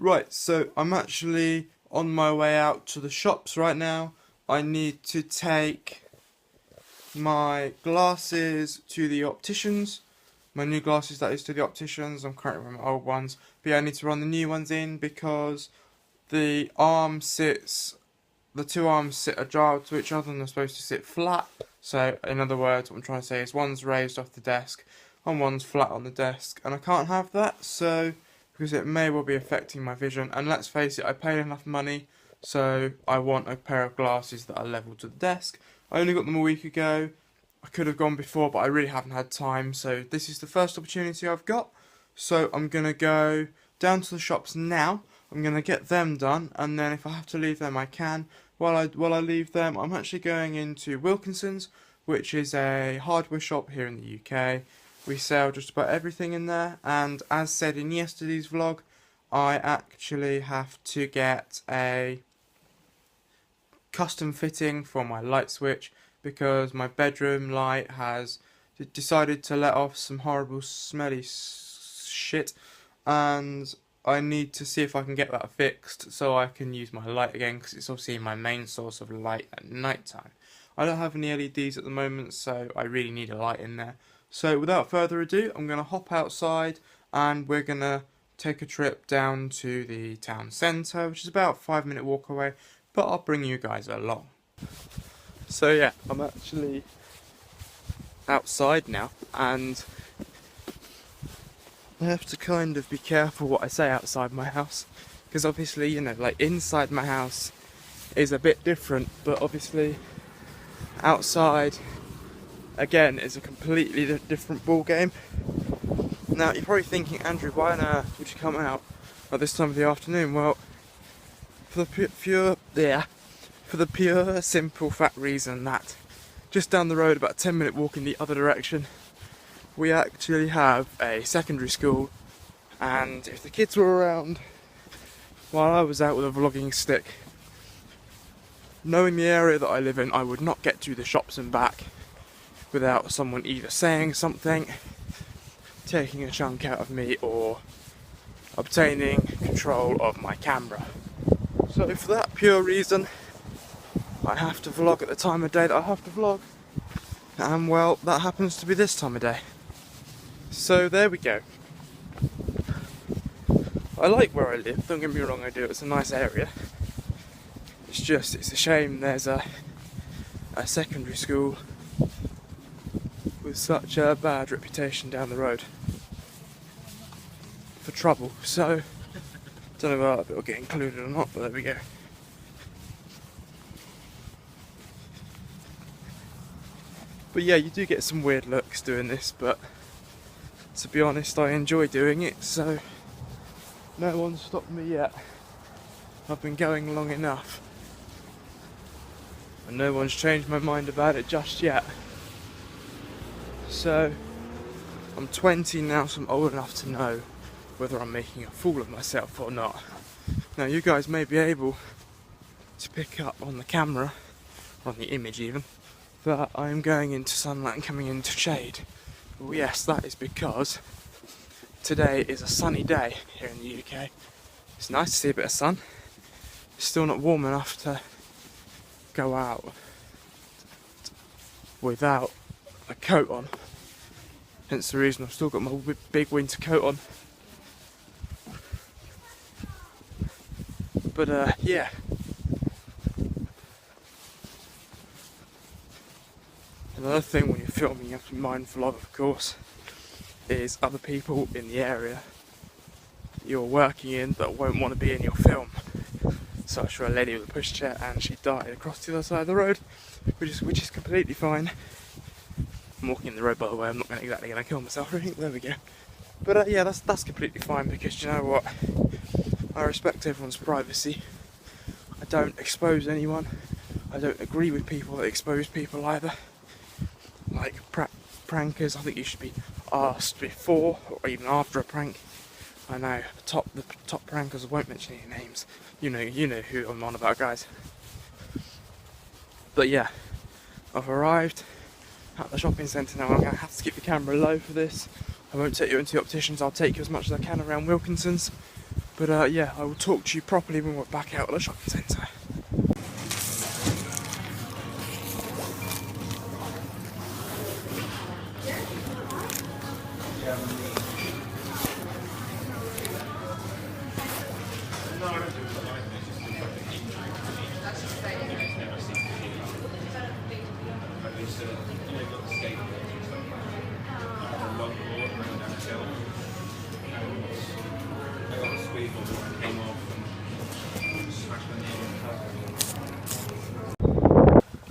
Right, so I'm actually on my way out to the shops right now. I need to take my glasses to the opticians. My new glasses, that is, to the opticians. I'm currently wearing my old ones. But yeah, I need to run the new ones in because the arm sits, the two arms sit ajar to each other and they're supposed to sit flat. So, in other words, what I'm trying to say is one's raised off the desk and one's flat on the desk. And I can't have that, so, because it may well be affecting my vision. And let's face it, I paid enough money, so I want a pair of glasses that are level to the desk. I only got them a week ago. I could have gone before, but I really haven't had time, so this is the first opportunity I've got. So I'm going to go down to the shops now. I'm going to get them done, and then if I have to leave them, I can. While I leave them, I'm actually going into Wilkinson's, which is a hardware shop here in the UK. We sell just about everything in there, and as said in yesterday's vlog, I actually have to get a custom fitting for my light switch because my bedroom light has decided to let off some horrible smelly shit, and I need to see if I can get that fixed so I can use my light again, because it's obviously my main source of light at night time. I don't have any LEDs at the moment, so I really need a light in there. So without further ado, I'm going to hop outside and we're going to take a trip down to the town centre, which is about a 5-minute walk away, but I'll bring you guys along. So yeah, I'm actually outside now, and I have to kind of be careful what I say outside my house, because obviously, you know, like inside my house is a bit different, but obviously outside again is a completely different ball game. Now you're probably thinking, Andrew, why on earth would you come out at this time of the afternoon? Well, for the pure simple fact reason that just down the road, about a 10-minute walk in the other direction, we actually have a secondary school, and if the kids were around while I was out with a vlogging stick, knowing the area that I live in, I would not get to the shops and back without someone either saying something, taking a chunk out of me, or obtaining control of my camera. So for that pure reason, I have to vlog at the time of day that I have to vlog, and well, that happens to be this time of day. So there we go. I like where I live, don't get me wrong, I do, it's a nice area. It's just, it's a shame there's a secondary school with such a bad reputation down the road for trouble, so don't know if it'll get included or not, but there we go. But yeah, you do get some weird looks doing this, but to be honest, I enjoy doing it, so no one's stopped me yet. I've been going long enough, and no one's changed my mind about it just yet. So, I'm 20 now, so I'm old enough to know whether I'm making a fool of myself or not. Now, you guys may be able to pick up on the camera, or on the image even, that I'm going into sunlight and coming into shade. Well, yes, that is because today is a sunny day here in the UK. It's nice to see a bit of sun. It's still not warm enough to go out without a coat on. Hence the reason I've still got my big winter coat on. But yeah. Another thing when you're filming you have to be mindful of course, is other people in the area you're working in that won't want to be in your film. So I saw a lady with a pushchair and she died across to the other side of the road, which is completely fine. I'm walking the road, by the way, I'm not exactly going to kill myself or anything, there we go. But yeah, that's completely fine, because you know what, I respect everyone's privacy. I don't expose anyone. I don't agree with people that expose people either. Like prankers, I think you should be asked before or even after a prank. I know the top prankers, I won't mention any names. You know who I'm on about, guys. But yeah, I've arrived at the shopping centre now. I'm going to have to keep the camera low for this. I won't take you into the opticians, I'll take you as much as I can around Wilkinson's. But yeah, I will talk to you properly when we're back out of the shopping centre.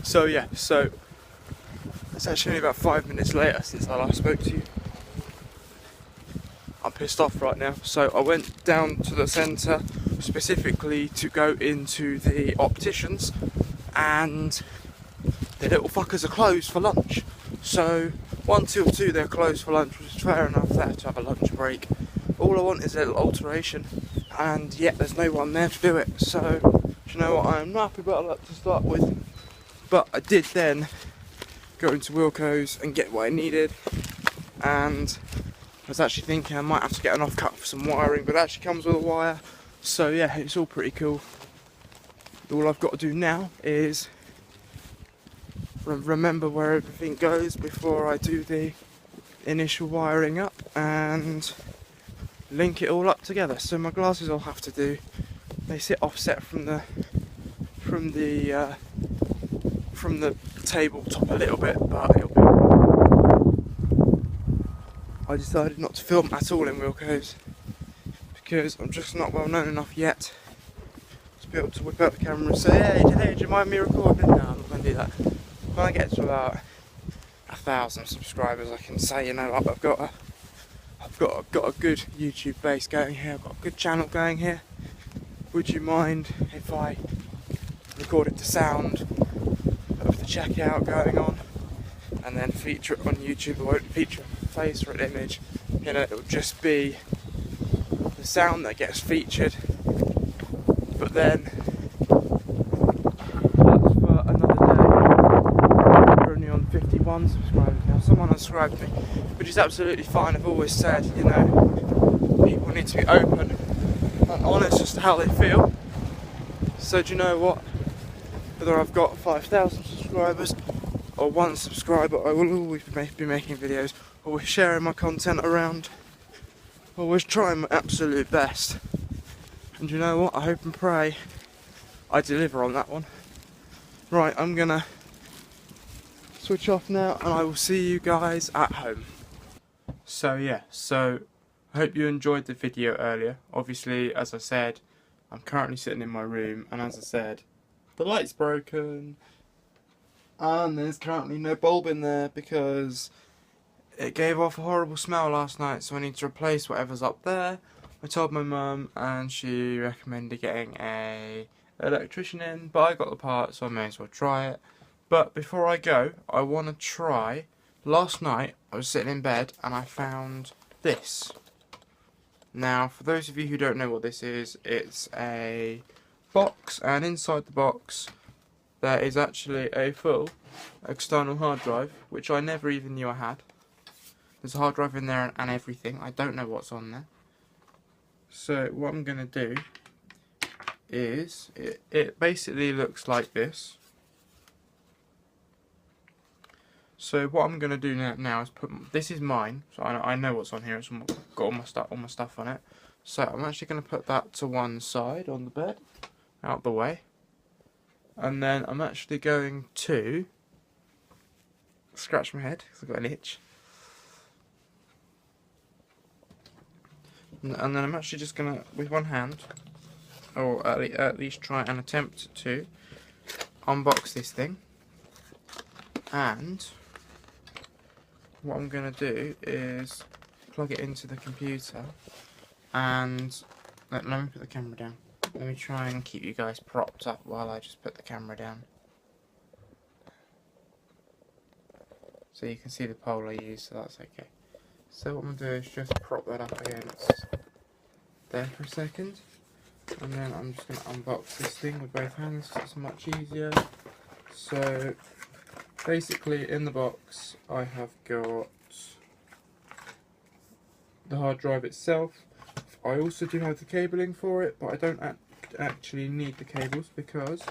So yeah, so it's actually only about 5 minutes later since I last spoke to you. I'm pissed off right now. So I went down to the centre specifically to go into the opticians, and the little fuckers are closed for lunch. So 1 till 2 they're closed for lunch, which is fair enough. They have to have a lunch break. All I want is a little alteration, and yet there's no one there to do it. So do you know what? I am not happy about that to start with. But I did then go into Wilko's and get what I needed, and I was actually thinking I might have to get an offcut for some wiring, but it actually comes with a wire. So yeah, it's all pretty cool. All I've got to do now is remember where everything goes before I do the initial wiring up and link it all up together. So my glasses I'll have to do, they sit offset from the tabletop a little bit, but it'll be alright. I decided not to film at all in Wilko's because I'm just not well known enough yet to be able to whip out the camera and say, hey, do you mind me recording? No, I'm not going to do that. When I get to about 1,000 subscribers, I can say, you know, I've got a good YouTube base going here. I've got a good channel going here. Would you mind if I recorded the sound of the checkout going on and then feature it on YouTube? I won't feature a face or an image, you know, it'll just be the sound that gets featured. But then that's for another day. We're only on 51 subscribers now. Someone unsubscribed me, which is absolutely fine. I've always said, you know, people need to be open and honest as to how they feel. So do you know what? Whether I've got 5,000 subscribers or 1 subscriber, I will always be making videos, always sharing my content around, always trying my absolute best. And you know what? I hope and pray I deliver on that one. Right, I'm gonna switch off now and I will see you guys at home. So yeah, I hope you enjoyed the video earlier. Obviously, as I said, I'm currently sitting in my room, and as I said, the light's broken and there's currently no bulb in there because it gave off a horrible smell last night, so I need to replace whatever's up there. I told my mum and she recommended getting an electrician in, but I got the part, so I may as well try it. But before I go, I want to try. Last night I was sitting in bed and I found this. Now, for those of you who don't know what this is, it's a box, and inside the box there is actually a full external hard drive, which I never even knew I had. There's a hard drive in there and everything. I don't know what's on there. So what I'm going to do is, it basically looks like this. So what I'm going to do now is put, this is mine, so I know what's on here, it's got all my stuff on it. So I'm actually going to put that to one side on the bed, out the way. And then I'm actually going to scratch my head, because I've got an itch. And then I'm actually just going to, with one hand, or at least try and attempt to unbox this thing. And what I'm going to do is plug it into the computer, and let me put the camera down. Let me try and keep you guys propped up while I just put the camera down. So you can see the pole I use, so that's okay. So what I'm going to do is just prop that up against there for a second. And then I'm just going to unbox this thing with both hands because it's much easier. So basically in the box I have got the hard drive itself. I've I also do have the cabling for it, but I don't actually need the cables because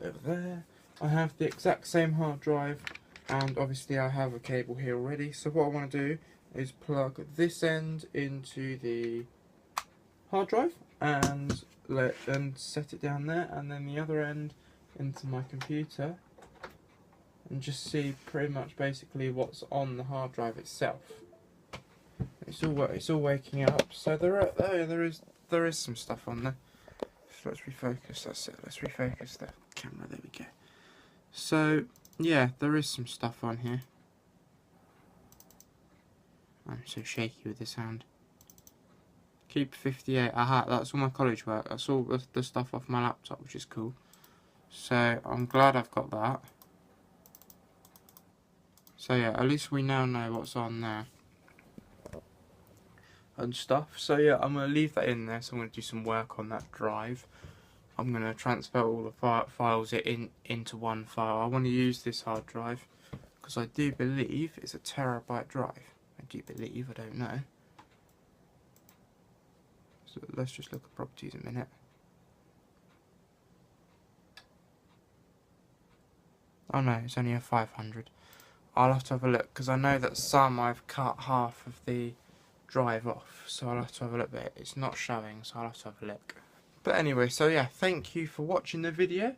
over there I have the exact same hard drive, and obviously I have a cable here already. So what I want to do is plug this end into the hard drive and set it down there, and then the other end into my computer, and just see pretty much basically what's on the hard drive itself. It's all waking up. So there is some stuff on there. So let's refocus. That's it. Let's refocus the camera. There we go. So yeah, there is some stuff on here. I'm so shaky with the sound. Keep 58. Aha, that's all my college work. That's all the stuff off my laptop, which is cool. So I'm glad I've got that. So yeah, at least we now know what's on there and stuff. So yeah, I'm going to leave that in there. So I'm going to do some work on that drive. I'm going to transfer all the files into one file. I want to use this hard drive because I do believe it's a terabyte drive. I do believe, I don't know. So let's just look at properties a minute. Oh no, it's only a 500. I'll have to have a look because I know that some I've cut half of the drive off, so I'll have to have a look, but it's not showing, so I'll have to have a look. But anyway, so yeah, thank you for watching the video.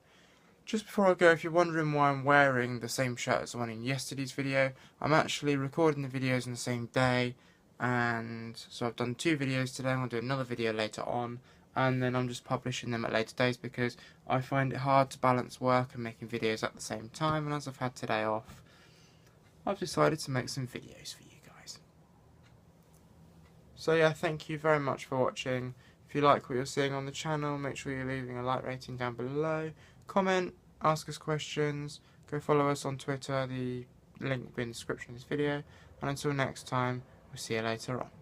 Just before I go, if you're wondering why I'm wearing the same shirt as the one in yesterday's video, I'm actually recording the videos on the same day, and so I've done 2 videos today. I'm going to do another video later on, and then I'm just publishing them at later days because I find it hard to balance work and making videos at the same time, and as I've had today off, I've decided to make some videos for you guys. So yeah, thank you very much for watching. If you like what you're seeing on the channel, make sure you're leaving a like rating down below. Comment, ask us questions, go follow us on Twitter, the link will be in the description of this video. And until next time, we'll see you later on.